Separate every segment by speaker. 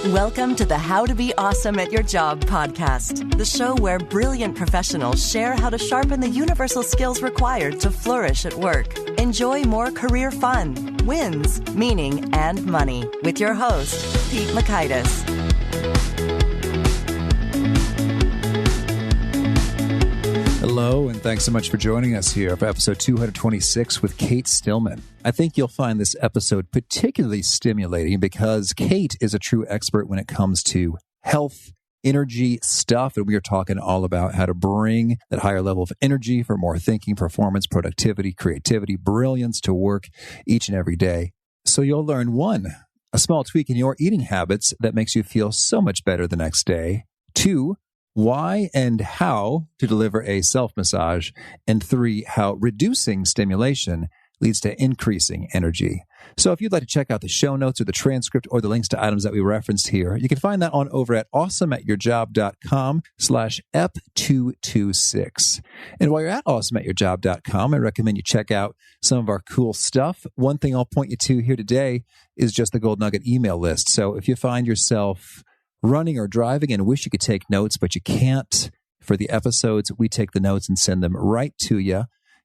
Speaker 1: Welcome to the How to Be Awesome at Your Job podcast, the show where brilliant professionals share how to sharpen the universal skills required to flourish at work. Enjoy more career fun, wins, meaning, and money with your host, Pete Makaitis.
Speaker 2: Hello, and thanks so much for joining us here for episode 226 with Cate Stillman. I think you'll find this episode particularly stimulating because Cate is a true expert when it comes to health, energy stuff, and we are talking all about how to bring that higher level of energy for more thinking, performance, productivity, creativity, brilliance to work each and every day. So you'll learn one, a small tweak in your eating habits that makes you feel so much better the next day. Two, why and how to deliver a self-massage. And three, how reducing stimulation leads to increasing energy. So if you'd like to check out the show notes or the transcript or the links to items that we referenced here, you can find that on over at awesomeatyourjob.com/ep226. And while you're at awesomeatyourjob.com, I recommend you check out some of our cool stuff. One thing I'll point you to here today is just the Gold Nugget email list. So if you find yourself running or driving and wish you could take notes, but you can't for the episodes, we take the notes and send them right to you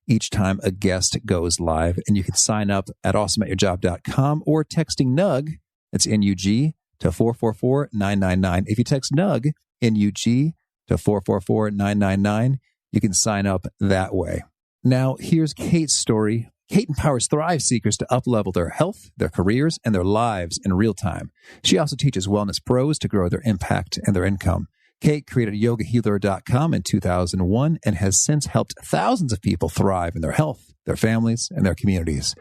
Speaker 2: each time a guest goes live. And you can sign up at awesomeatyourjob.com or texting NUG, that's N-U-G, to 444-999. If you text NUG, N-U-G, to 444-999, you can sign up that way. Now, here's Cate's story. Cate empowers Thrive seekers to uplevel their health, their careers, and their lives in real time. She also teaches wellness pros to grow their impact and their income. Cate created yogahealer.com in 2001 and has since helped thousands of people thrive in their health, their families, and their communities.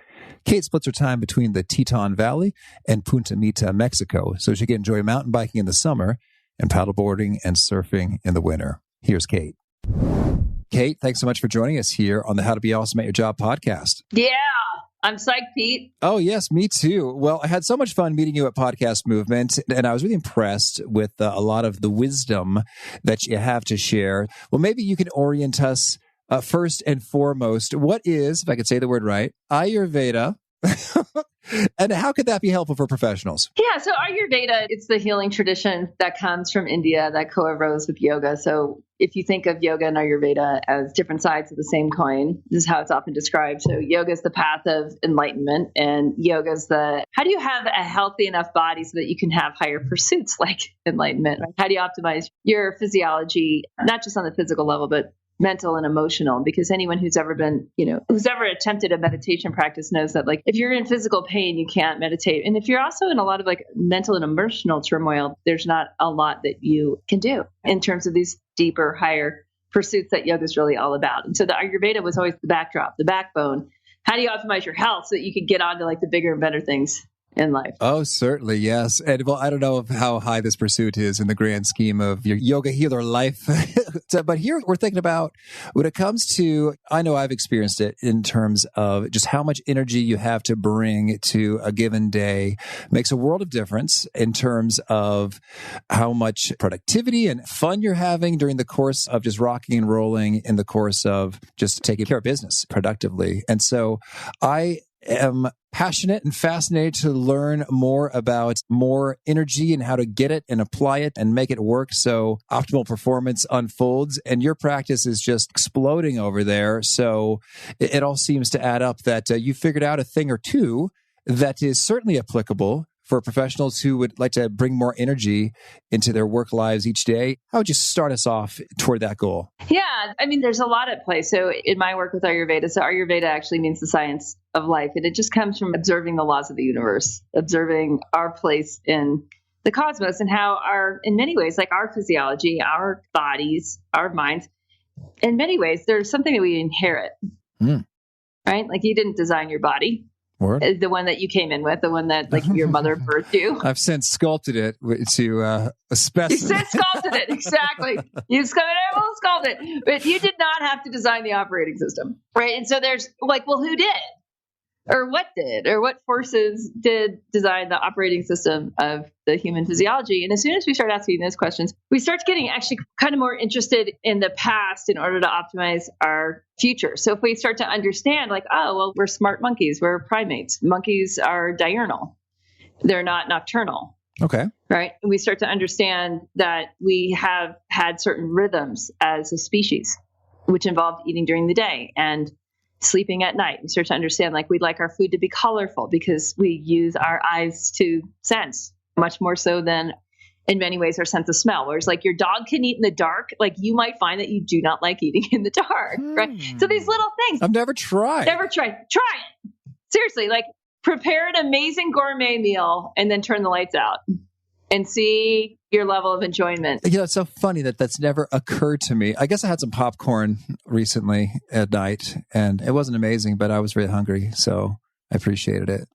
Speaker 2: Cate splits her time between the Teton Valley and Punta, Mita, Mexico, so she can enjoy mountain biking in the summer and paddleboarding and surfing in the winter. Here's Cate. Cate, thanks so much for joining us here on the How to Be Awesome at Your Job podcast.
Speaker 3: Yeah, I'm psyched, Pete.
Speaker 2: Oh, yes, me too. Well, I had so much fun meeting you at Podcast Movement, and I was really impressed with a lot of the wisdom that you have to share. Well, maybe you can orient us first and foremost. What is, if I could say the word right, Ayurveda? And how could that be helpful for professionals?
Speaker 3: Yeah, so Ayurveda, it's the healing tradition that comes from India that co-arose with yoga. So if you think of yoga and Ayurveda as different sides of the same coin, this is how it's often described. So yoga is the path of enlightenment, and yoga is how do you have a healthy enough body so that you can have higher pursuits like enlightenment? Right? How do you optimize your physiology, not just on the physical level, but mental and emotional? Because anyone who's ever been, who's ever attempted a meditation practice knows that, like, if you're in physical pain, you can't meditate. And if you're also in a lot of like mental and emotional turmoil, there's not a lot that you can do in terms of these deeper, higher pursuits that yoga is really all about. And so the Ayurveda was always the backdrop, the backbone. How do you optimize your health so that you can get on to like the bigger and better things in life?
Speaker 2: Oh, certainly, yes. And well, I don't know how high this pursuit is in the grand scheme of your yoga healer life. But here we're thinking about when it comes to, I know I've experienced it in terms of just how much energy you have to bring to a given day makes a world of difference in terms of how much productivity and fun you're having during the course of just rocking and rolling in the course of just taking care of business productively. And so I am passionate and fascinated to learn more about more energy and how to get it and apply it and make it work so optimal performance unfolds. And your practice is just exploding over there. So it all seems to add up that you figured out a thing or two that is certainly applicable for professionals who would like to bring more energy into their work lives each day. How would you start us off toward that goal?
Speaker 3: Yeah, I mean, there's a lot at play. So in my work with Ayurveda, so Ayurveda actually means the science of life. And it just comes from observing the laws of the universe, observing our place in the cosmos and how in many ways, like our physiology, our bodies, our minds, in many ways, there's something that we inherit, right? Like you didn't design your body. Word. The one that you came in with, the one that like your mother birthed you.
Speaker 2: I've since sculpted it to a specimen.
Speaker 3: You since sculpted it, exactly. You sculpted it, but you did not have to design the operating system, right? And so there's like, well, who did? Or what did? Or what forces did design the operating system of the human physiology? And as soon as we start asking those questions, we start getting actually kind of more interested in the past in order to optimize our future. So if we start to understand like, oh, well, we're smart monkeys, we're primates. Monkeys are diurnal. They're not nocturnal.
Speaker 2: Okay.
Speaker 3: right? And we start to understand that we have had certain rhythms as a species, which involved eating during the day and sleeping at night. We start to understand like we'd like our food to be colorful because we use our eyes to sense much more so than in many ways our sense of smell. Whereas like your dog can eat in the dark, like you might find that you do not like eating in the dark, right? So these little things.
Speaker 2: I've never tried.
Speaker 3: Never tried. Try it. Seriously, like prepare an amazing gourmet meal and then turn the lights out and see your level of enjoyment.
Speaker 2: It's so funny that that's never occurred to me. I guess I had some popcorn recently at night and it wasn't amazing, but I was really hungry. So I appreciated it.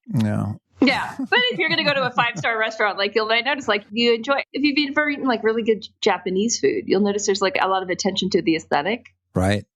Speaker 3: Yeah. But if you're going to go to a 5-star restaurant, like you might notice, like you enjoy, if you've ever eaten like really good Japanese food, you'll notice there's like a lot of attention to the aesthetic.
Speaker 2: Right.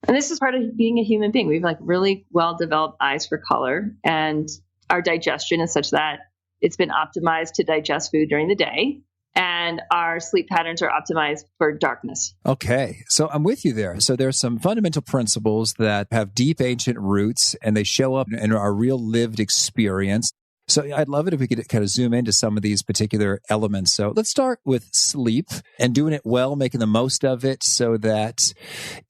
Speaker 3: And this is part of being a human being. We've like really well-developed eyes for color and our digestion is such that it's been optimized to digest food during the day. And our sleep patterns are optimized for darkness.
Speaker 2: Okay. So I'm with you there. So there's some fundamental principles that have deep ancient roots and they show up in our real lived experience. So I'd love it if we could kind of zoom into some of these particular elements. So let's start with sleep and doing it well, making the most of it so that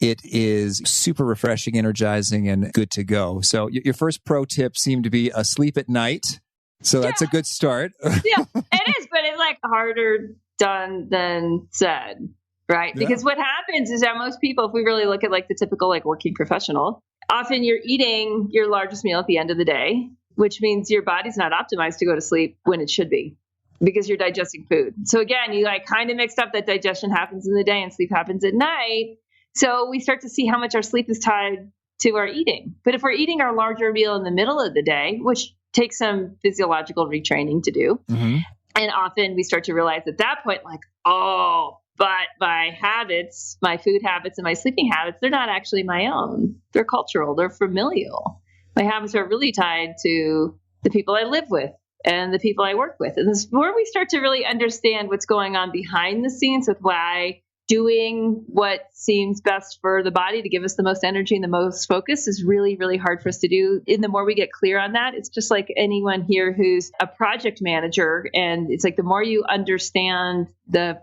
Speaker 2: it is super refreshing, energizing, and good to go. So your first pro tip seemed to be sleep at night. So that's a good start.
Speaker 3: Yeah, it is, but it's like harder done than said, right?
Speaker 2: Yeah.
Speaker 3: Because what happens is that most people, if we really look at like the typical like working professional, often you're eating your largest meal at the end of the day, which means your body's not optimized to go to sleep when it should be because you're digesting food. So again, you like kind of mixed up that digestion happens in the day and sleep happens at night. So we start to see how much our sleep is tied to our eating. But if we're eating our larger meal in the middle of the day, which takes some physiological retraining to do, and often we start to realize at that point, like, oh, but my habits, my food habits and my sleeping habits, they're not actually my own. They're cultural, they're familial. My habits are really tied to the people I live with and the people I work with. And this is where we start to really understand what's going on behind the scenes with why doing what seems best for the body to give us the most energy and the most focus is really, really hard for us to do. And the more we get clear on that, it's just like anyone here who's a project manager. And it's like the more you understand the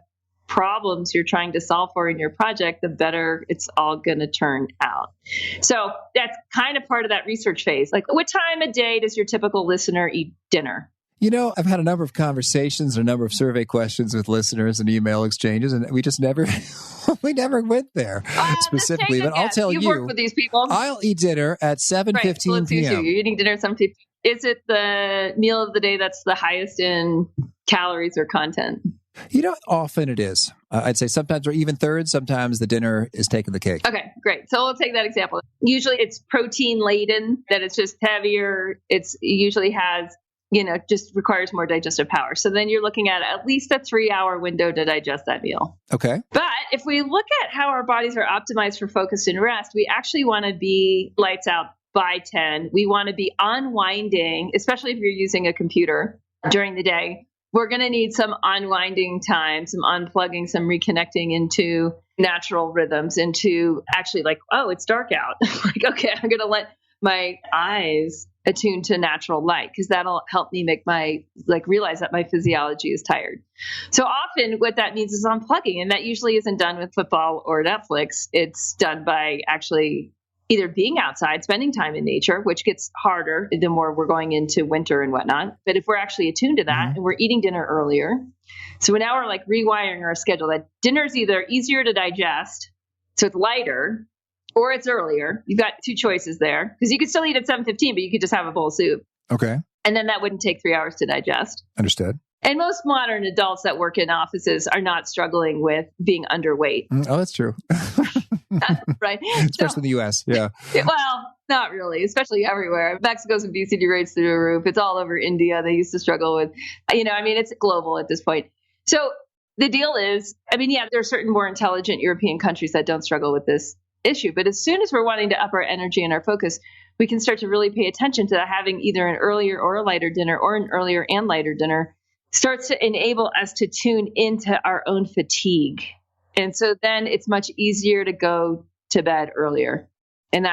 Speaker 3: problems you're trying to solve for in your project, the better it's all going to turn out. So that's kind of part of that research phase. Like, what time of day does your typical listener eat dinner?
Speaker 2: I've had a number of conversations, a number of survey questions with listeners and email exchanges, and we just never, we never went there specifically. But I'll tell you,
Speaker 3: you work with these people.
Speaker 2: I'll eat dinner at 7:15 p.m.
Speaker 3: You're eating dinner at 7:15. Is it the meal of the day that's the highest in calories or content?
Speaker 2: Often it is. I'd say sometimes we're even third. Sometimes the dinner is taking the cake.
Speaker 3: Okay, great. So we'll take that example. Usually it's protein laden, that it's just heavier. It usually has, just requires more digestive power. So then you're looking at least a 3-hour window to digest that meal.
Speaker 2: Okay.
Speaker 3: But if we look at how our bodies are optimized for focus and rest, we actually want to be lights out by 10. We want to be unwinding, especially if you're using a computer during the day. We're going to need some unwinding time, some unplugging, some reconnecting into natural rhythms, into actually like, oh, it's dark out. Like, okay, I'm going to let my eyes attune to natural light because that'll help me make realize that my physiology is tired. So often what that means is unplugging. And that usually isn't done with football or Netflix. It's done by actually either being outside, spending time in nature, which gets harder the more we're going into winter and whatnot. But if we're actually attuned to that and we're eating dinner earlier, so now we're like rewiring our schedule that dinner's either easier to digest, so it's lighter, or it's earlier. You've got two choices there because you could still eat at 7:15, but you could just have a bowl of soup.
Speaker 2: Okay.
Speaker 3: And then that wouldn't take 3 hours to digest.
Speaker 2: Understood.
Speaker 3: And most modern adults that work in offices are not struggling with being underweight.
Speaker 2: Oh, that's true.
Speaker 3: Right.
Speaker 2: Especially in the U.S. Yeah.
Speaker 3: Well, not really, especially everywhere. Mexico's obesity rates through the roof. It's all over India. They used to struggle with, it's global at this point. So the deal is, there are certain more intelligent European countries that don't struggle with this issue. But as soon as we're wanting to up our energy and our focus, we can start to really pay attention to having either an earlier or a lighter dinner or an earlier and lighter dinner starts to enable us to tune into our own fatigue. And so then it's much easier to go to bed earlier And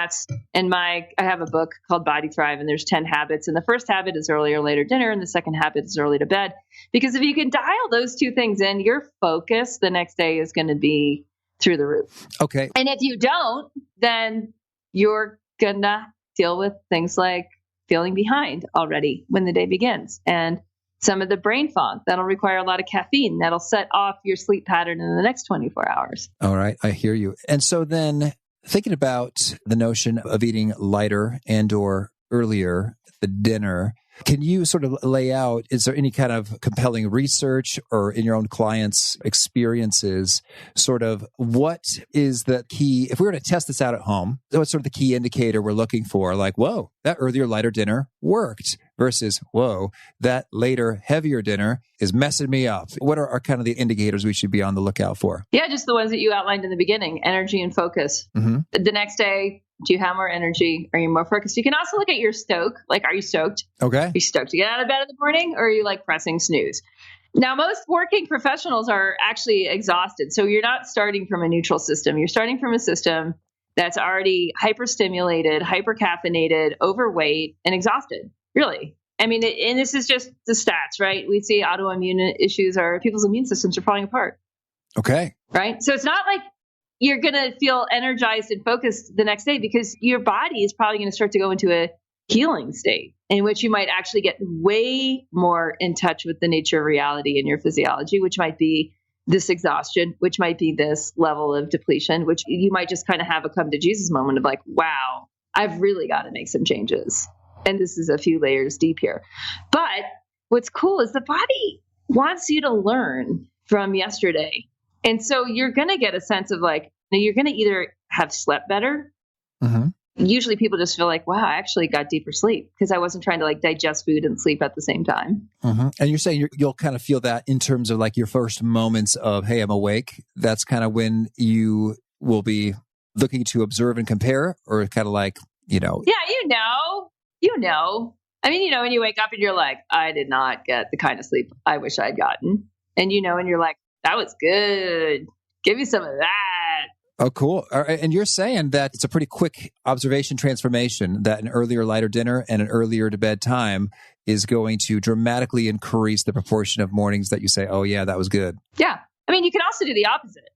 Speaker 3: I have a book called Body Thrive, and there's 10 habits. And the first habit is early or later dinner. And the second habit is early to bed. Because if you can dial those two things in, your focus the next day is going to be through the roof.
Speaker 2: Okay.
Speaker 3: And if you don't, then you're going to deal with things like feeling behind already when the day begins. And some of the brain fog that'll require a lot of caffeine that'll set off your sleep pattern in the next 24 hours.
Speaker 2: All right. I hear you. And so then thinking about the notion of eating lighter and or earlier the dinner, can you sort of lay out, is there any kind of compelling research or in your own clients' experiences, sort of what is the key, if we were to test this out at home, what's sort of the key indicator we're looking for? Like, whoa, that earlier, lighter dinner worked versus, whoa, that later, heavier dinner is messing me up. What are kind of the indicators we should be on the lookout for?
Speaker 3: Yeah, just the ones that you outlined in the beginning, energy and focus.
Speaker 2: Mm-hmm.
Speaker 3: The next day, do you have more energy? Are you more focused? You can also look at your stoke. Like, are you stoked?
Speaker 2: Okay.
Speaker 3: Are you stoked to get out of bed in the morning, or are you like pressing snooze? Now, most working professionals are actually exhausted. So you're not starting from a neutral system. You're starting from a system that's already hyperstimulated, hypercaffeinated, overweight, and exhausted. Really. I mean, and this is just the stats, right? We see autoimmune issues are people's immune systems are falling apart.
Speaker 2: Okay.
Speaker 3: Right. So it's not like you're going to feel energized and focused the next day, because your body is probably going to start to go into a healing state in which you might actually get way more in touch with the nature of reality in your physiology, which might be this exhaustion, which might be this level of depletion, which you might just kind of have a come to Jesus moment of like, wow, I've really got to make some changes. And this is a few layers deep here. But what's cool is the body wants you to learn from yesterday. And so you're going to get a sense of like, you're going to either have slept better.
Speaker 2: Mm-hmm.
Speaker 3: Usually people just feel like, wow, I actually got deeper sleep because I wasn't trying to like digest food and sleep at the same time.
Speaker 2: Mm-hmm. And you're saying you'll kind of feel that in terms of like your first moments of, hey, I'm awake. That's kind of when you will be looking to observe and compare, or kind of like,
Speaker 3: Yeah, I mean, when you wake up and you're like, I did not get the kind of sleep I wish I'd gotten. And and you're like, that was good. Give me some of that.
Speaker 2: Oh, cool. All right. And you're saying that it's a pretty quick observation transformation, that an earlier, lighter dinner and an earlier to bed time is going to dramatically increase the proportion of mornings that you say, oh, yeah, that was good.
Speaker 3: Yeah. I mean, you can also do the opposite.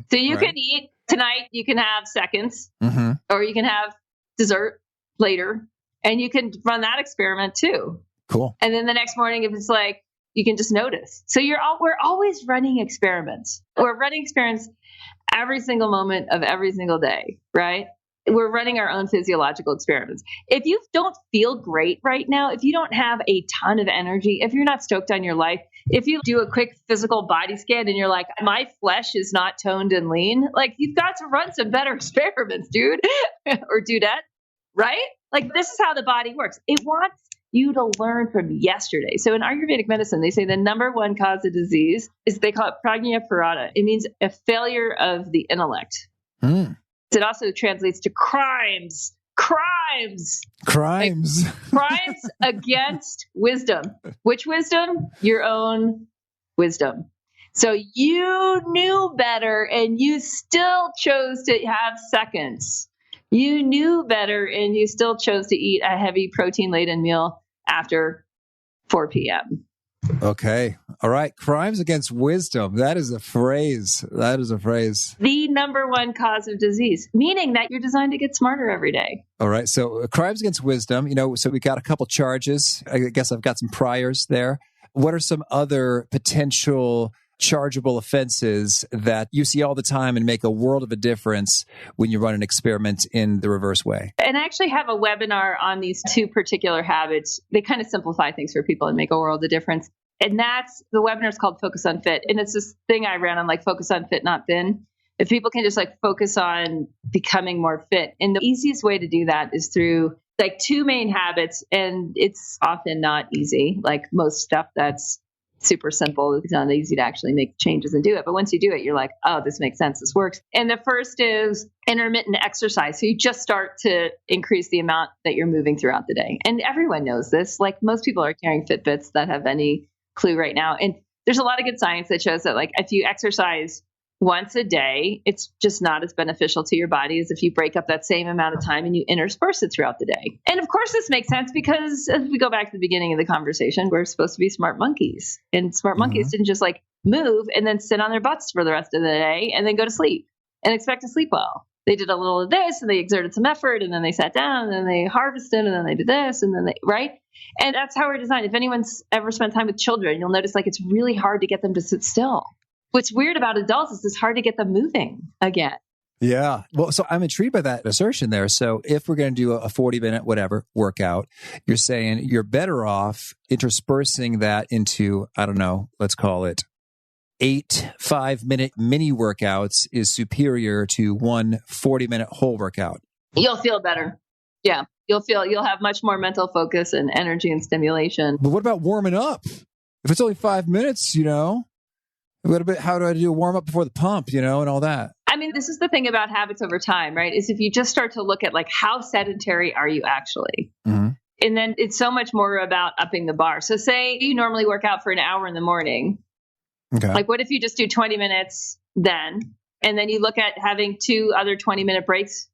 Speaker 3: So you can eat tonight, you can have seconds,
Speaker 2: mm-hmm.
Speaker 3: or you can have dessert later, and you can run that experiment too.
Speaker 2: Cool.
Speaker 3: And then the next morning, if it's like, you can just notice. So we're always running experiments. We're running experiments every single moment of every single day, right? We're running our own physiological experiments. If you don't feel great right now, if you don't have a ton of energy, if you're not stoked on your life, if you do a quick physical body scan and you're like, my flesh is not toned and lean, like you've got to run some better experiments, dude or dudette, right? Like this is how the body works. It wants you to learn from yesterday. So in Ayurvedic medicine, they say the number one cause of disease is, they call it prajna parada. It means a failure of the intellect.
Speaker 2: Mm.
Speaker 3: It also translates to crimes. Like, crimes against wisdom. Which wisdom? Your own wisdom. So you knew better and you still chose to have seconds. You knew better and you still chose to eat a heavy protein-laden meal after 4 p.m.
Speaker 2: Okay. All right. Crimes against wisdom. That is a phrase.
Speaker 3: The number one cause of disease, meaning that you're designed to get smarter every day.
Speaker 2: All right. So crimes against wisdom, so we got a couple charges. I guess I've got some priors there. What are some other potential chargeable offenses that you see all the time and make a world of a difference when you run an experiment in the reverse way?
Speaker 3: And I actually have a webinar on these two particular habits. They kind of simplify things for people and make a world of difference. And the webinar is called Focus on Fit. And it's this thing I ran on, like focus on fit, not thin. If people can just like focus on becoming more fit. And the easiest way to do that is through like two main habits. And it's often not easy. Like most stuff that's super simple, it's not easy to actually make changes and do it. But once you do it, you're like, oh, this makes sense. This works. And the first is intermittent exercise. So you just start to increase the amount that you're moving throughout the day. And everyone knows this. Like most people are carrying Fitbits that have any clue right now. And there's a lot of good science that shows that like if you exercise once a day, it's just not as beneficial to your body as if you break up that same amount of time and you intersperse it throughout the day. And of course, this makes sense because as we go back to the beginning of the conversation, we're supposed to be smart monkeys. And smart monkeys didn't just like move and then sit on their butts for the rest of the day and then go to sleep and expect to sleep well. They did a little of this and they exerted some effort and then they sat down and then they harvested and then they did this and then they, right? And that's how we're designed. If anyone's ever spent time with children, you'll notice like it's really hard to get them to sit still. What's weird about adults is it's hard to get them moving again.
Speaker 2: Yeah. Well, so I'm intrigued by that assertion there. So if we're going to do a 40-minute whatever workout, you're saying you're better off interspersing that into, I don't know, let's call it 8 5-minute mini workouts is superior to one 40-minute whole workout.
Speaker 3: You'll feel better. Yeah. You'll have much more mental focus and energy and stimulation.
Speaker 2: But what about warming up? If it's only 5 minutes, how do I do a warm up before the pump, and all that?
Speaker 3: I mean, this is the thing about habits over time, right? Is if you just start to look at like how sedentary are you actually? Mm-hmm. And then it's so much more about upping the bar. So say you normally work out for an hour in the morning. Okay. Like what if you just do 20 minutes then, and then you look at having 2 other 20-minute breaks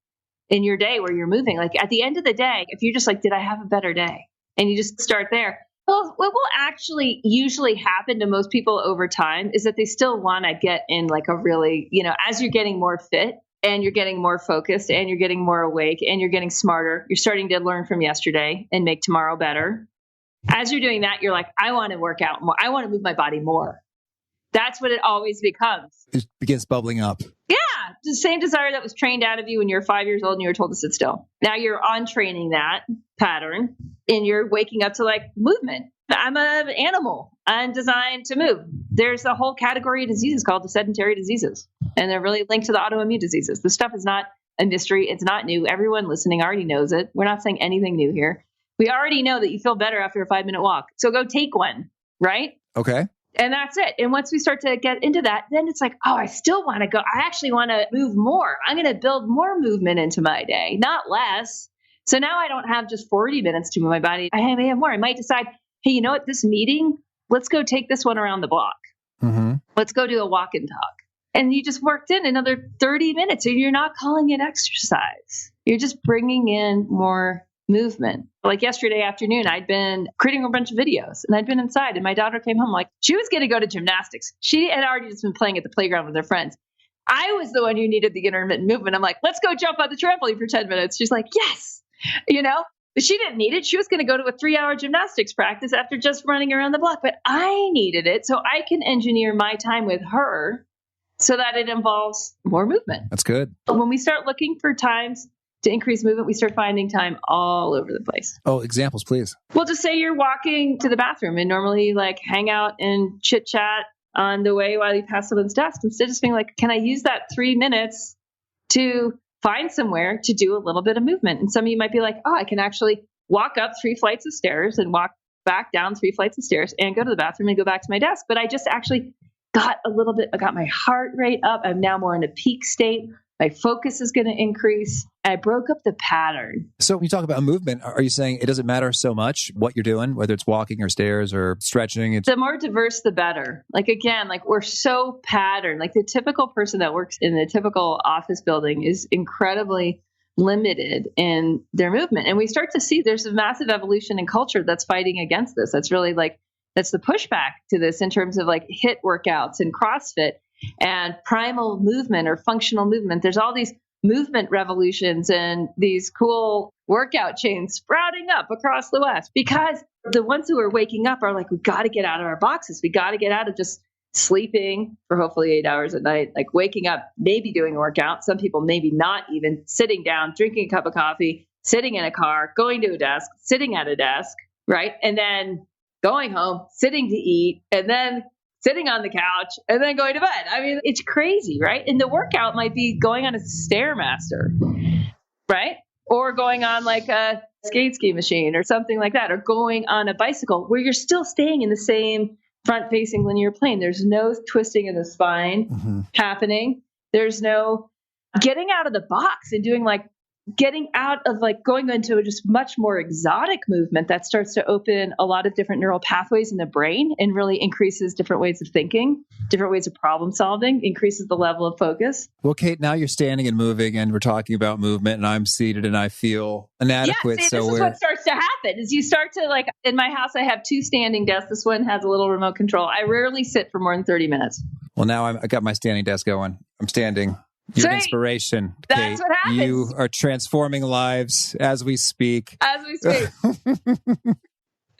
Speaker 3: in your day where you're moving? Like at the end of the day, if you're just like, did I have a better day? And you just start there. Well, what will actually usually happen to most people over time is that they still want to get in like a really, as you're getting more fit and you're getting more focused and you're getting more awake and you're getting smarter, you're starting to learn from yesterday and make tomorrow better. As you're doing that, you're like, I want to work out more. I want to move my body more. That's what it always becomes.
Speaker 2: It begins bubbling up.
Speaker 3: Yeah. The same desire that was trained out of you when you were 5 years old and you were told to sit still. Now you're on training that pattern and you're waking up to like movement. I'm an animal. I'm designed to move. There's a whole category of diseases called the sedentary diseases, and they're really linked to the autoimmune diseases. This stuff is not a mystery. It's not new. Everyone listening already knows it. We're not saying anything new here. We already know that you feel better after a 5-minute walk. So go take one, right?
Speaker 2: Okay.
Speaker 3: And that's it. And once we start to get into that, then it's like, oh, I still want to go. I actually want to move more. I'm going to build more movement into my day, not less. So now I don't have just 40 minutes to move my body. I may have more. I might decide, hey, you know what? This meeting, let's go take this one around the block. Mm-hmm. Let's go do a walk and talk. And you just worked in another 30 minutes and you're not calling it exercise. You're just bringing in more movement. Like yesterday afternoon, I'd been creating a bunch of videos and I'd been inside and my daughter came home like she was going to go to gymnastics. She had already just been playing at the playground with her friends. I was the one who needed the intermittent movement. I'm like, let's go jump on the trampoline for 10 minutes. She's like, yes, but she didn't need it. She was going to go to a 3-hour gymnastics practice after just running around the block, but I needed it so I can engineer my time with her so that it involves more movement.
Speaker 2: That's good.
Speaker 3: When we start looking for times to increase movement, we start finding time all over the place.
Speaker 2: Oh, examples, please.
Speaker 3: Well, just say you're walking to the bathroom and normally like hang out and chit chat on the way while you pass someone's desk. Instead of just being like, can I use that 3 minutes to find somewhere to do a little bit of movement? And some of you might be like, oh, I can actually walk up 3 flights of stairs and walk back down 3 flights of stairs and go to the bathroom and go back to my desk. But I just actually got I got my heart rate up. I'm now more in a peak state. My focus is going to increase. I broke up the pattern.
Speaker 2: So when you talk about movement, are you saying it doesn't matter so much what you're doing, whether it's walking or stairs or stretching?
Speaker 3: The more diverse, the better. Like, again, like we're so patterned. Like the typical person that works in the typical office building is incredibly limited in their movement. And we start to see there's a massive evolution in culture that's fighting against this. That's really that's the pushback to this in terms of like HIIT workouts and CrossFit and primal movement or functional movement. There's all these movement revolutions and these cool workout chains sprouting up across the West because the ones who are waking up are like, we got to get out of our boxes. We got to get out of just sleeping for hopefully 8 hours a night, like waking up, maybe doing a workout. Some people maybe not even sitting down, drinking a cup of coffee, sitting in a car, going to a desk, sitting at a desk, right? And then going home, sitting to eat, and then sitting on the couch and then going to bed. I mean, it's crazy, right? And the workout might be going on a Stairmaster, right? Or going on like a skate ski machine or something like that, or going on a bicycle where you're still staying in the same front-facing linear plane. There's no twisting of the spine happening. There's no getting out of the box and doing like getting out of like going into a just much more exotic movement that starts to open a lot of different neural pathways in the brain and really increases different ways of thinking, different ways of problem solving, increases the level of focus.
Speaker 2: Well, Cate, now you're standing and moving and we're talking about movement and I'm seated and I feel inadequate.
Speaker 3: Yeah, see, this is what starts to happen is you start to like, in my house, I have 2 standing desks. This one has a little remote control. I rarely sit for more than 30 minutes.
Speaker 2: Well, now I got my standing desk going. I'm standing. You're an inspiration, Cate.
Speaker 3: That's what happens.
Speaker 2: You are transforming lives as we speak.
Speaker 3: As we speak.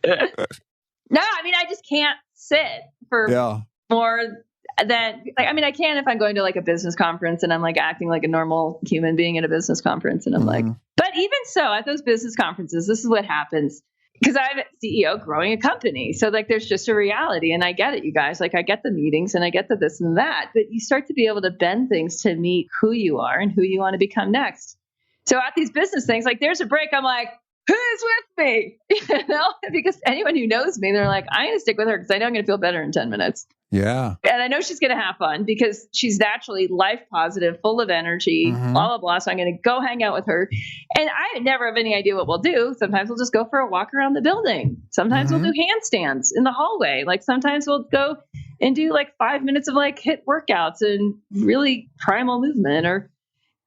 Speaker 3: No, I mean, I just can't sit for more than, like, I mean, I can if I'm going to like a business conference and I'm like acting like a normal human being at a business conference. And I'm like, but even so, at those business conferences, this is what happens. Because I'm a CEO growing a company. So like there's just a reality. And I get it, you guys. Like I get the meetings and I get the this and that. But you start to be able to bend things to meet who you are and who you want to become next. So at these business things, like there's a break. I'm like, who's with me? You know, because anyone who knows me, they're like, I'm going to stick with her because I know I'm going to feel better in 10 minutes.
Speaker 2: Yeah.
Speaker 3: And I know she's going to have fun because she's naturally life positive, full of energy, blah, blah, blah. So I'm going to go hang out with her. And I never have any idea what we'll do. Sometimes we'll just go for a walk around the building. Sometimes we'll do handstands in the hallway. Like sometimes we'll go and do like 5 minutes of like HIIT workouts and really primal movement or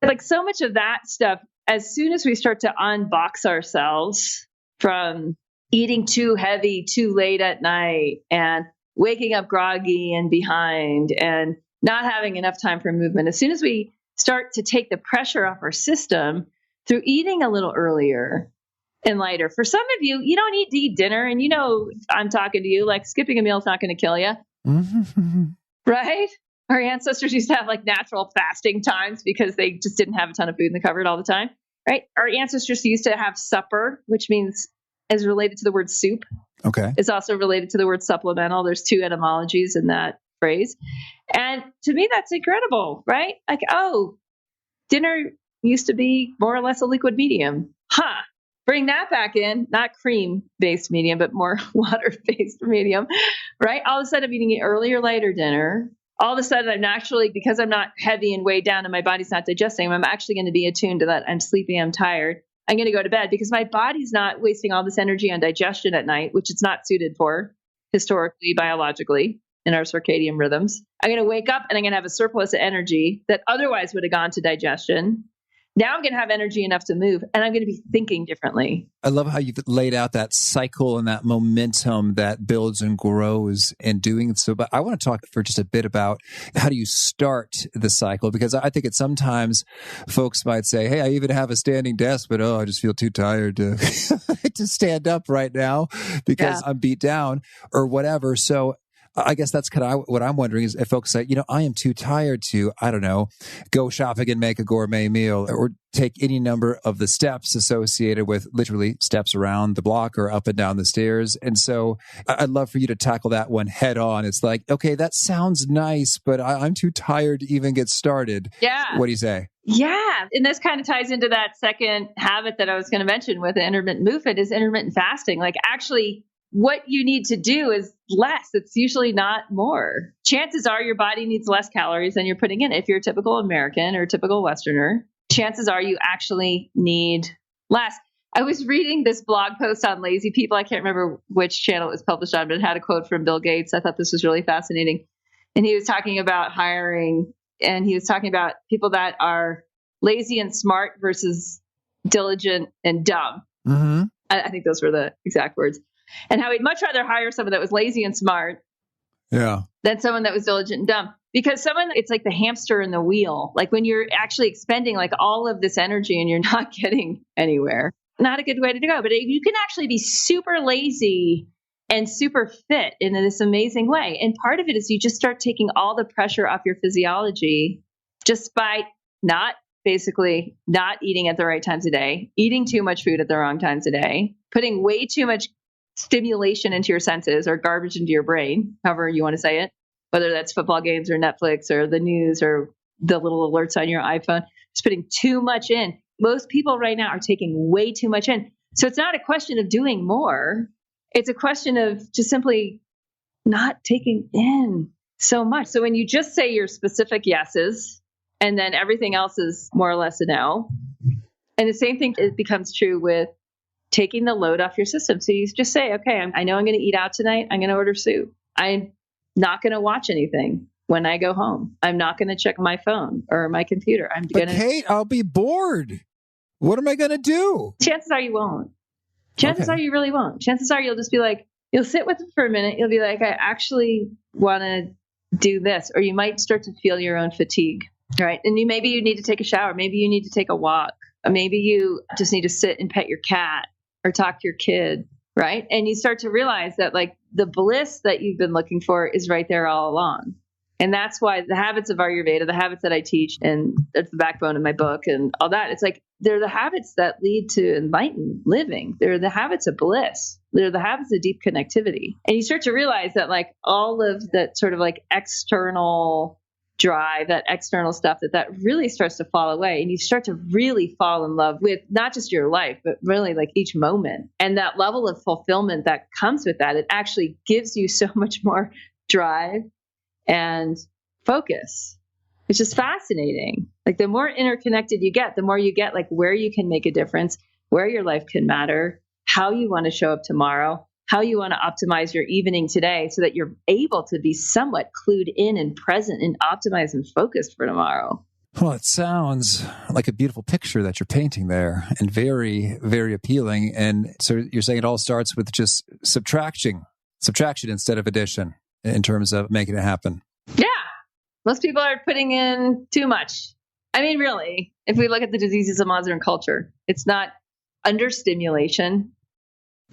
Speaker 3: like so much of that stuff. As soon as we start to unbox ourselves from eating too heavy, too late at night and waking up groggy and behind and not having enough time for movement, as soon as we start to take the pressure off our system through eating a little earlier and lighter. For some of you, you don't need to eat dinner. And you know, I'm talking to you, like skipping a meal is not going to kill you. Right? Our ancestors used to have like natural fasting times because they just didn't have a ton of food in the cupboard all the time. Right? Our ancestors used to have supper, which means is related to the word soup.
Speaker 2: Okay.
Speaker 3: It's also related to the word supplemental. There's 2 etymologies in that phrase. And to me, that's incredible, right? Like, oh, dinner used to be more or less a liquid medium. Bring that back in, not cream-based medium, but more water-based medium, right? All of a sudden, I'm eating an earlier, lighter dinner. All of a sudden, I'm actually, because I'm not heavy and weighed down and my body's not digesting, I'm actually going to be attuned to that. I'm sleepy, I'm tired. I'm going to go to bed because my body's not wasting all this energy on digestion at night, which it's not suited for historically, biologically, in our circadian rhythms. I'm going to wake up and I'm going to have a surplus of energy that otherwise would have gone to digestion. Now I'm going to have energy enough to move and I'm going to be thinking differently.
Speaker 2: I love how you've laid out that cycle and that momentum that builds and grows in doing so. But I want to talk for just a bit about how do you start the cycle? Because I think sometimes folks might say, hey, I even have a standing desk, but I just feel too tired to, to stand up right now because I'm beat down or whatever. So I guess that's kind of what I'm wondering is if folks say, I am too tired to, I don't know, go shopping and make a gourmet meal or take any number of the steps associated with literally steps around the block or up and down the stairs. And so I'd love for you to tackle that one head on. It's like, okay, that sounds nice, but I'm too tired to even get started.
Speaker 3: Yeah.
Speaker 2: What do you say?
Speaker 3: Yeah. And this kind of ties into that second habit that I was going to mention with the intermittent movement is intermittent fasting. Like actually, what you need to do is less. It's usually not more. Chances are your body needs less calories than you're putting in. If you're a typical American or a typical Westerner, chances are you actually need less. I was reading this blog post on lazy people. I can't remember which channel it was published on, but it had a quote from Bill Gates. I thought this was really fascinating. And he was talking about hiring, and he was talking about people that are lazy and smart versus diligent and dumb. I think those were the exact words. And how he'd much rather hire someone that was lazy and smart than someone that was diligent and dumb. Because it's like the hamster in the wheel. Like when you're actually expending like all of this energy and you're not getting anywhere, not a good way to go. But you can actually be super lazy and super fit in this amazing way. And part of it is you just start taking all the pressure off your physiology just by not eating at the right times of day, eating too much food at the wrong times of day, putting way too much stimulation into your senses or garbage into your brain, however you want to say it, whether that's football games or Netflix or the news or the little alerts on your iPhone, just putting too much in. Most people right now are taking way too much in. So it's not a question of doing more. It's a question of just simply not taking in so much. So when you just say your specific yeses and then everything else is more or less a no, And the same thing, it becomes true with taking the load off your system. So you just say, okay, I know I'm going to eat out tonight. I'm going to order soup. I'm not going to watch anything when I go home. I'm not going to check my phone or my computer.
Speaker 2: But Kate, I'll be bored. What am I going to do?
Speaker 3: Chances are you won't. Chances are you really won't. Chances are you'll just be like, you'll sit with it for a minute. You'll be like, I actually want to do this. Or you might start to feel your own fatigue, right? And maybe you need to take a shower. Maybe you need to take a walk. Maybe you just need to sit and pet your cat or talk to your kid, right? And you start to realize that like the bliss that you've been looking for is right there all along. And that's why the habits of Ayurveda, the habits that I teach, and that's the backbone of my book and all that, it's like they're the habits that lead to enlightened living. They're the habits of bliss. They're the habits of deep connectivity. And you start to realize that like all of that sort of like external drive, that external stuff, that really starts to fall away. And you start to really fall in love with not just your life, but really like each moment. And that level of fulfillment that comes with that, it actually gives you so much more drive and focus. It's just fascinating. Like the more interconnected you get, the more you get like where you can make a difference, where your life can matter, how you want to show up tomorrow, how you want to optimize your evening today so that you're able to be somewhat clued in and present and optimized and focused for tomorrow.
Speaker 2: Well, it sounds like a beautiful picture that you're painting there and very, very appealing. And so you're saying it all starts with just subtraction instead of addition in terms of making it happen.
Speaker 3: Yeah. Most people are putting in too much. I mean, really, if we look at the diseases of modern culture, it's not understimulation.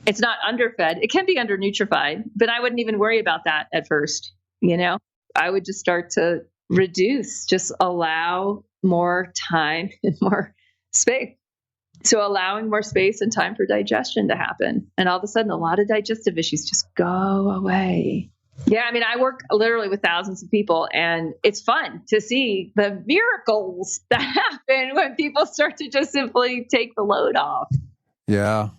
Speaker 3: It's not underfed. It can be undernutrified, but I wouldn't even worry about that at first. You know, I would just start to reduce, just allow more time and more space. So allowing more space and time for digestion to happen. And all of a sudden, a lot of digestive issues just go away. Yeah, I mean, I work literally with thousands of people, and it's fun to see the miracles that happen when people start to just simply take the load off.
Speaker 2: Yeah,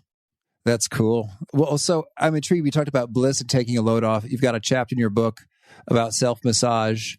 Speaker 2: that's cool. Well, so I'm intrigued. We talked about bliss and taking a load off. You've got a chapter in your book about self-massage.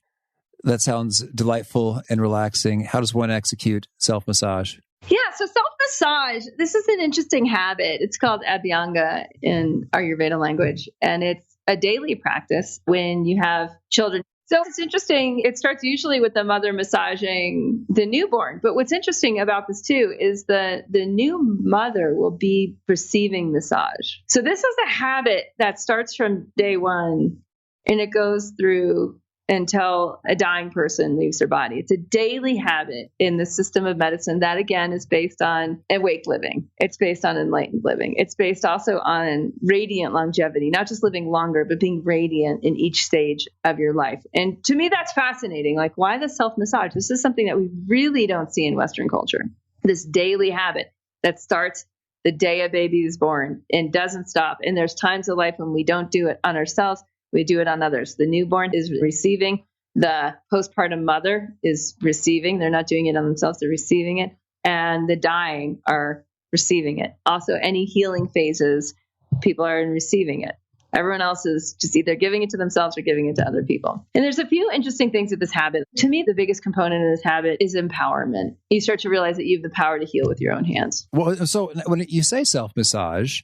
Speaker 2: That sounds delightful and relaxing. How does one execute self-massage?
Speaker 3: Yeah, so self-massage, this is an interesting habit. It's called abhyanga in Ayurveda language, and it's a daily practice when you have children. So it's interesting. It starts usually with the mother massaging the newborn. But what's interesting about this too is the new mother will be receiving massage. So this is a habit that starts from day one and it goes through until a dying person leaves their body. It's a daily habit in the system of medicine that, again, is based on awake living. It's based on enlightened living. It's based also on radiant longevity, not just living longer, but being radiant in each stage of your life. And to me, that's fascinating. Like, why the self-massage? This is something that we really don't see in Western culture. This daily habit that starts the day a baby is born and doesn't stop. And there's times of life when we don't do it on ourselves. We do it on others. The newborn is receiving. The postpartum mother is receiving. They're not doing it on themselves. They're receiving it. And the dying are receiving it. Also, any healing phases, people are receiving it. Everyone else is just either giving it to themselves or giving it to other people. And there's a few interesting things with this habit. To me, the biggest component of this habit is empowerment. You start to realize that you have the power to heal with your own hands.
Speaker 2: Well, so when you say self-massage,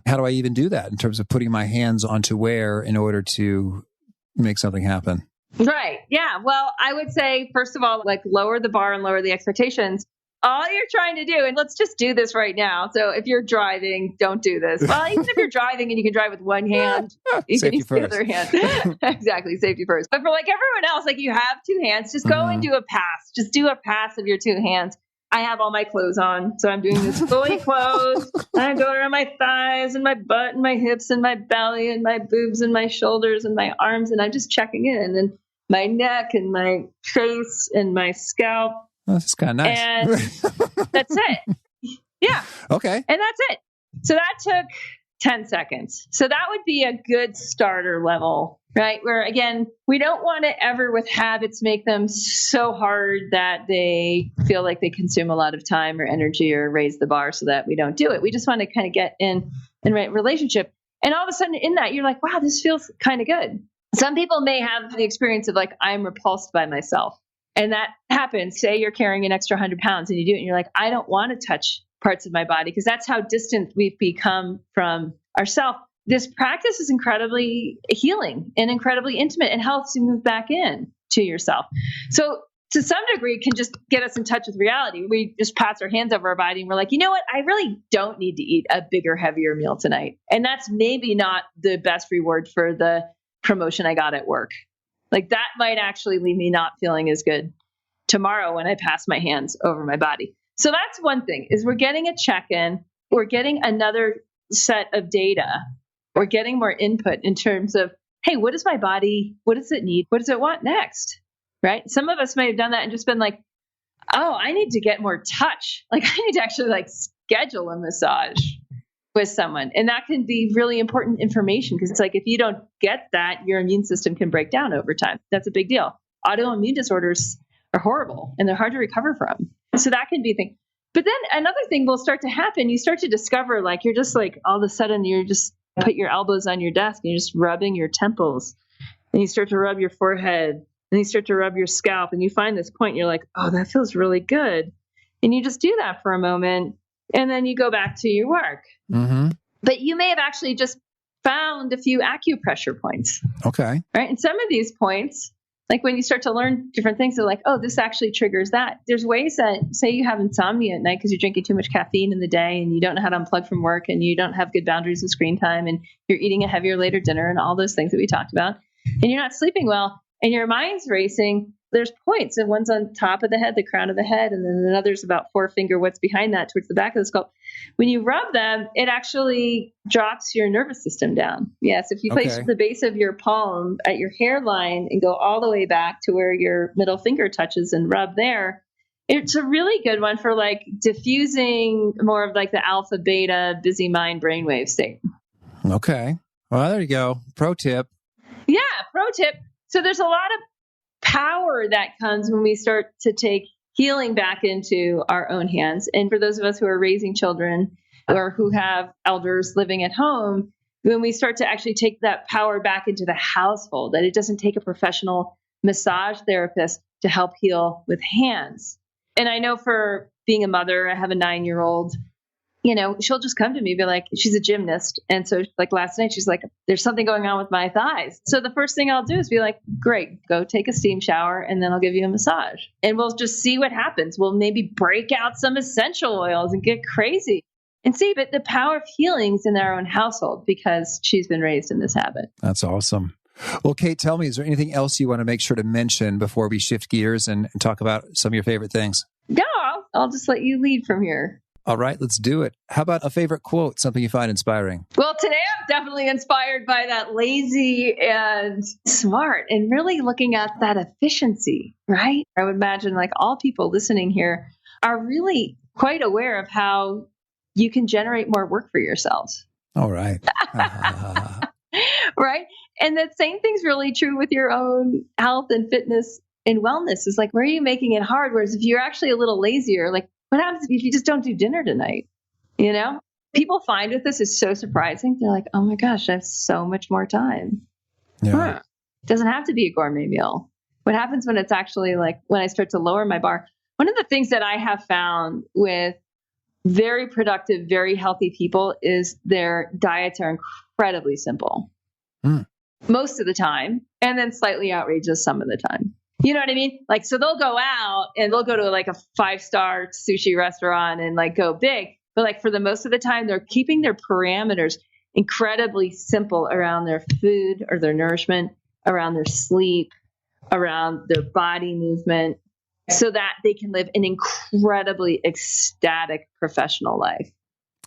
Speaker 2: how do I even do that in terms of putting my hands onto where in order to make something happen?
Speaker 3: Right. Yeah. Well, I would say, first of all, like lower the bar and lower the expectations. All you're trying to do, and let's just do this right now. So if you're driving, don't do this. Well, even if you're driving and you can drive with one hand, you can use the other hand. Exactly. Safety first. But for like everyone else, like you have two hands, just go and do a pass. Just do a pass of your two hands. I have all my clothes on. So I'm doing this fully clothed. I'm going around my thighs and my butt and my hips and my belly and my boobs and my shoulders and my arms. And I'm just checking in and my neck and my face and my scalp.
Speaker 2: Oh, that's kind of nice.
Speaker 3: And that's it. Yeah.
Speaker 2: Okay.
Speaker 3: And that's it. So that took 10 seconds. So that would be a good starter level, right? Where again, we don't want to ever with habits make them so hard that they feel like they consume a lot of time or energy or raise the bar so that we don't do it. We just want to kind of get in right relationship. And all of a sudden in that, you're like, wow, this feels kind of good. Some people may have the experience of like, I'm repulsed by myself. And that happens. Say you're carrying an extra 100 pounds and you do it and you're like, I don't want to touch parts of my body because that's how distant we've become from ourselves. This practice is incredibly healing and incredibly intimate and helps you move back in to yourself. So to some degree, it can just get us in touch with reality. We just pass our hands over our body and we're like, you know what? I really don't need to eat a bigger, heavier meal tonight. And that's maybe not the best reward for the promotion I got at work. Like that might actually leave me not feeling as good tomorrow when I pass my hands over my body. So that's one thing is we're getting a check-in. We're getting another set of data. We're getting more input in terms of, hey, what is my body? What does it need? What does it want next? Right? Some of us may have done that and just been like, oh, I need to get more touch. Like I need to actually like schedule a massage with someone. And that can be really important information because it's like, if you don't get that, your immune system can break down over time. That's a big deal. Autoimmune disorders are horrible and they're hard to recover from. So that can be a thing. But then another thing will start to happen. You start to discover like, you're just like, all of a sudden you're just put your elbows on your desk and you're just rubbing your temples and you start to rub your forehead and you start to rub your scalp and you find this point, you're like, oh, that feels really good. And you just do that for a moment and then you go back to your work.
Speaker 2: Mm-hmm.
Speaker 3: But you may have actually just found a few acupressure points.
Speaker 2: Okay.
Speaker 3: Right. And some of these points, like when you start to learn different things, they're like, oh, this actually triggers that. There's ways that say you have insomnia at night because you're drinking too much caffeine in the day and you don't know how to unplug from work and you don't have good boundaries with screen time and you're eating a heavier later dinner and all those things that we talked about. And you're not sleeping well and your mind's racing. There's points and one's on top of the head, the crown of the head, and then another's about 4-finger what's behind that towards the back of the skull. When you rub them, it actually drops your nervous system down. Yes, if you place the base of your palm at your hairline and go all the way back to where your middle finger touches and rub there, it's a really good one for like diffusing more of like the alpha, beta, busy mind brainwave state.
Speaker 2: Okay. Well, there you go. Pro tip.
Speaker 3: Yeah, pro tip. So there's a lot of power that comes when we start to take healing back into our own hands. And for those of us who are raising children or who have elders living at home, when we start to actually take that power back into the household, that it doesn't take a professional massage therapist to help heal with hands. And I know for being a mother, I have a 9-year-old, you know, she'll just come to me and be like, she's a gymnast. And so like last night, she's like, there's something going on with my thighs. So the first thing I'll do is be like, great, go take a steam shower and then I'll give you a massage and we'll just see what happens. We'll maybe break out some essential oils and get crazy and see, but the power of healing's in our own household because she's been raised in this habit.
Speaker 2: That's awesome. Well, Cate, tell me, is there anything else you want to make sure to mention before we shift gears and talk about some of your favorite things?
Speaker 3: No, I'll just let you lead from here.
Speaker 2: All right, let's do it. How about a favorite quote, something you find inspiring?
Speaker 3: Well, today I'm definitely inspired by that lazy and smart and really looking at that efficiency, right? I would imagine like all people listening here are really quite aware of how you can generate more work for yourselves.
Speaker 2: All right.
Speaker 3: Right? And that same thing's really true with your own health and fitness and wellness is like, where are you making it hard? Whereas if you're actually a little lazier, like, what happens if you just don't do dinner tonight? You know, people find with this is so surprising. They're like, oh my gosh, I have so much more time.
Speaker 2: Yeah.
Speaker 3: It doesn't have to be a gourmet meal. What happens when it's actually like when I start to lower my bar? One of the things that I have found with very productive, very healthy people is their diets are incredibly simple most of the time, and then slightly outrageous some of the time. You know what I mean? Like, so they'll go out and they'll go to like a 5-star sushi restaurant and like go big. But like for the most of the time, they're keeping their parameters incredibly simple around their food or their nourishment, around their sleep, around their body movement, so that they can live an incredibly ecstatic professional life.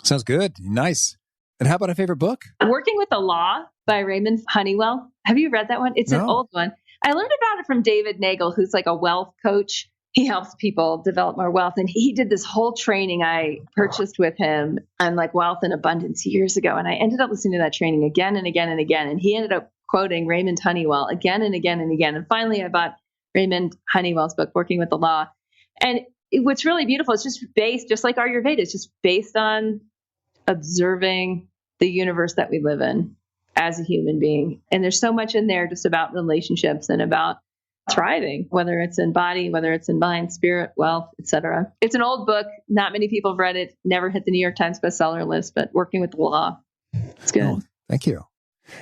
Speaker 2: Sounds good. Nice. And how about a favorite book?
Speaker 3: Working with the Law by Raymond Honeywell. Have you read that one? It's an old one. I learned about it from David Nagel, who's like a wealth coach. He helps people develop more wealth. And he did this whole training I purchased with him on like wealth and abundance years ago. And I ended up listening to that training again and again and again. And he ended up quoting Raymond Honeywell again and again and again. And finally, I bought Raymond Honeywell's book, Working with the Law. And what's really beautiful, it's just based, just like Ayurveda, it's just based on observing the universe that we live in as a human being. And there's so much in there just about relationships and about thriving, whether it's in body, whether it's in mind, spirit, wealth, etc. It's an old book. Not many people have read it. Never hit the New York Times bestseller list, but Working with the Law. It's good.
Speaker 2: Oh, thank you.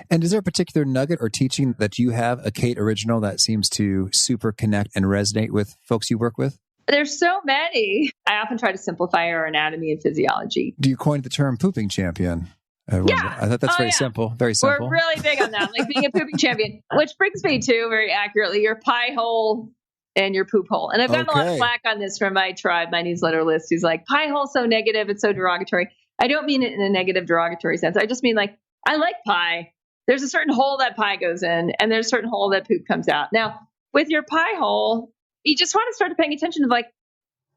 Speaker 2: And is there a particular nugget or teaching that you have, a Cate original, that seems to super connect and resonate with folks you work with?
Speaker 3: There's so many. I often try to simplify our anatomy and physiology.
Speaker 2: Do you coin the term pooping champion?
Speaker 3: Yeah.
Speaker 2: I thought that's very simple. Very simple.
Speaker 3: We're really big on that, like being a pooping champion, which brings me to, very accurately, your pie hole and your poop hole. And I've gotten a lot of flack on this from my tribe, my newsletter list, who's like, pie hole so negative, it's so derogatory. I don't mean it in a negative derogatory sense. I just mean like, I like pie. There's a certain hole that pie goes in, and there's a certain hole that poop comes out. Now, with your pie hole, you just want to start paying attention to like,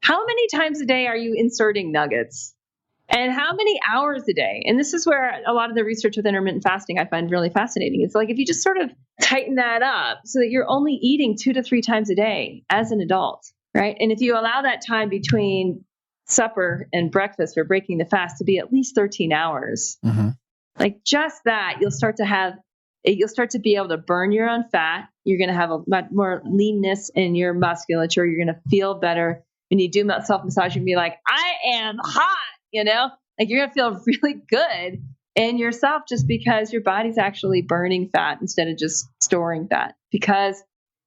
Speaker 3: how many times a day are you inserting nuggets? And how many hours a day? And this is where a lot of the research with intermittent fasting I find really fascinating. It's like if you just sort of tighten that up so that you're only eating 2 to 3 times a day as an adult, right? And if you allow that time between supper and breakfast or breaking the fast to be at least 13 hours, like just that, you'll start to be able to burn your own fat. You're going to have a lot more leanness in your musculature. You're going to feel better. When you do self-massage, you can be like, I am hot. Like you're going to feel really good in yourself just because your body's actually burning fat instead of just storing fat because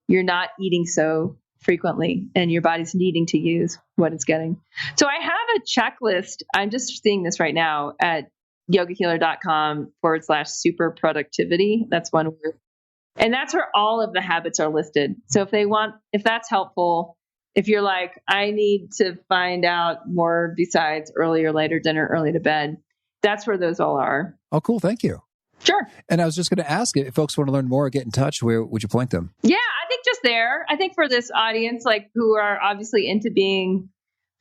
Speaker 3: you're not eating so frequently and your body's needing to use what it's getting. So I have a checklist. I'm just seeing this right now at yogahealer.com/super productivity. That's one word. And that's where all of the habits are listed. So if that's helpful, if you're like, I need to find out more besides early or later dinner, early to bed, that's where those all are.
Speaker 2: Oh, cool. Thank you.
Speaker 3: Sure.
Speaker 2: And I was just going to ask, if folks want to learn more or get in touch, where would you point them?
Speaker 3: Yeah, I think just there. I think for this audience, like who are obviously into being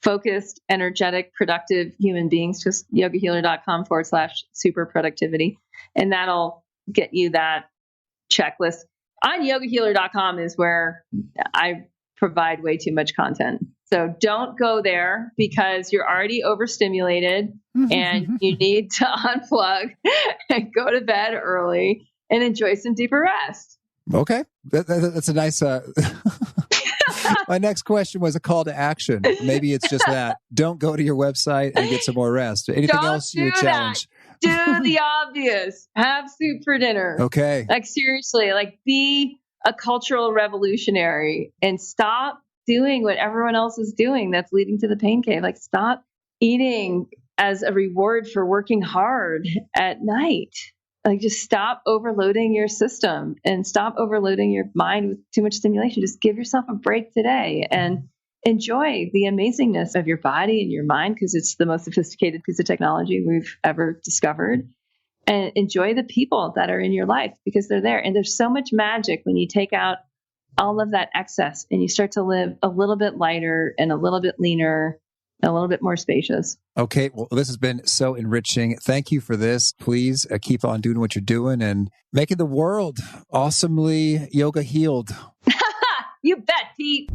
Speaker 3: focused, energetic, productive human beings, just yogahealer.com/super productivity. And that'll get you that checklist. On yogahealer.com is where I provide way too much content. So don't go there because you're already overstimulated and you need to unplug and go to bed early and enjoy some deeper rest.
Speaker 2: Okay. That's a nice... My next question was a call to action. Maybe it's just that. Don't go to your website and get some more rest. Anything else you would challenge?
Speaker 3: Do the obvious. Have soup for dinner.
Speaker 2: Okay.
Speaker 3: Like seriously, like be a cultural revolutionary and stop doing what everyone else is doing that's leading to the pain cave. Like stop eating as a reward for working hard at night. Like just stop overloading your system and stop overloading your mind with too much stimulation. Just give yourself a break today and enjoy the amazingness of your body and your mind because it's the most sophisticated piece of technology we've ever discovered. And enjoy the people that are in your life because they're there. And there's so much magic when you take out all of that excess and you start to live a little bit lighter and a little bit leaner, a little bit more spacious.
Speaker 2: Okay. Well, this has been so enriching. Thank you for this. Please keep on doing what you're doing and making the world awesomely yoga healed.
Speaker 3: You bet, Pete.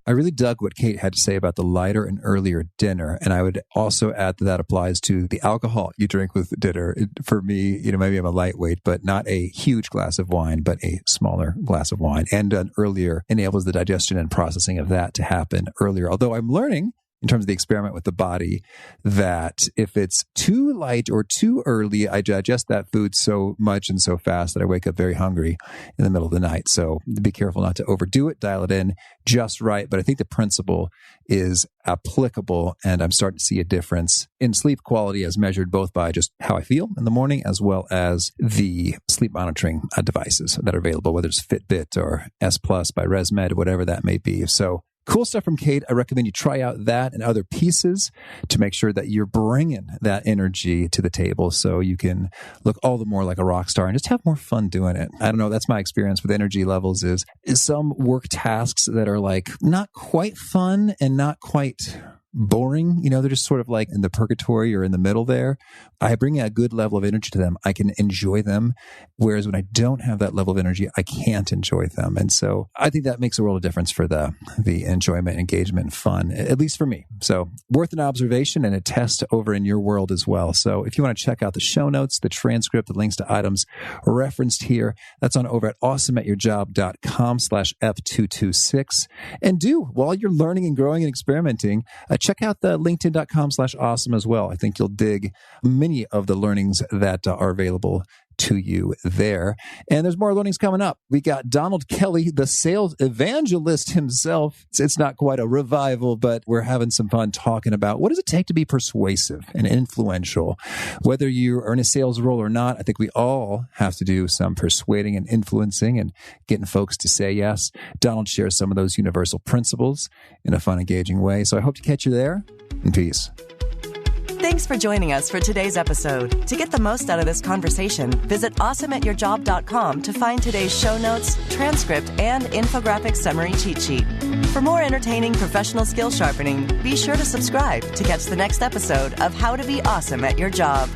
Speaker 2: I really dug what Cate had to say about the lighter and earlier dinner. And I would also add that applies to the alcohol you drink with dinner. For me, maybe I'm a lightweight, but not a huge glass of wine, but a smaller glass of wine. And an earlier enables the digestion and processing of that to happen earlier. Although I'm learning in terms of the experiment with the body, that if it's too light or too early, I digest that food so much and so fast that I wake up very hungry in the middle of the night. So be careful not to overdo it, dial it in just right. But I think the principle is applicable, and I'm starting to see a difference in sleep quality as measured both by just how I feel in the morning as well as the sleep monitoring devices that are available, whether it's Fitbit or S Plus by ResMed, whatever that may be. So cool stuff from Cate. I recommend you try out that and other pieces to make sure that you're bringing that energy to the table so you can look all the more like a rock star and just have more fun doing it. I don't know. That's my experience with energy levels is some work tasks that are like not quite fun and not quite boring. They're just sort of like in the purgatory or in the middle there. I bring a good level of energy to them. I can enjoy them. Whereas when I don't have that level of energy, I can't enjoy them. And so I think that makes a world of difference for the enjoyment, engagement, and fun, at least for me. So worth an observation and a test over in your world as well. So if you want to check out the show notes, the transcript, the links to items referenced here, that's on over at awesomeatyourjob.com/F226. And while you're learning and growing and experimenting, check out the linkedin.com/awesome as well. I think you'll dig many of the learnings that are available to you there. And there's more learnings coming up. We got Donald Kelly, the sales evangelist himself. It's not quite a revival, but we're having some fun talking about what does it take to be persuasive and influential. Whether you are in a sales role or not, I think we all have to do some persuading and influencing and getting folks to say yes. Donald shares some of those universal principles in a fun, engaging way. So I hope to catch you there. And peace.
Speaker 1: Thanks for joining us for today's episode. To get the most out of this conversation, visit awesomeatyourjob.com to find today's show notes, transcript, and infographic summary cheat sheet. For more entertaining professional skill sharpening, be sure to subscribe to catch the next episode of How to Be Awesome at Your Job.